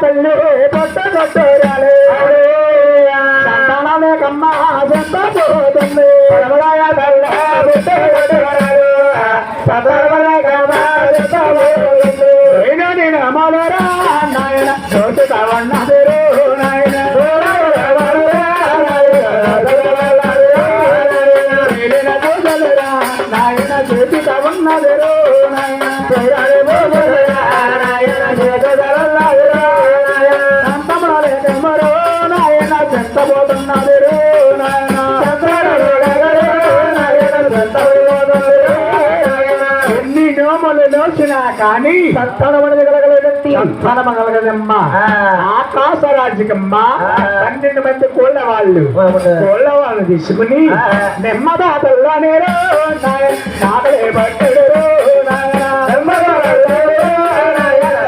తల్లి పొట్ట కొట్టరాలే సంతానమే కమ్మ చెంపపోతుంది పడవరాయ తల్ల పొట్ట కొట్టరాలు సదర్వలే కమ్మ చెంపపోతుంది నేను అమలరా నాయన చూస్తావన్నదిరు నాయన నాయన చూస్తావన్నదిరు నాయన ఎన్ని నోములు నోచినా కానీ సంతానమనగలగలేదంతి సంతానమగలగదమ్మ ఆకాశరాజ్యకమ్మ 12 మంది కోళ్ళవాళ్ళు తీసుకుని నెమ్మదాతల్లా నేరో నాగలే పట్టడు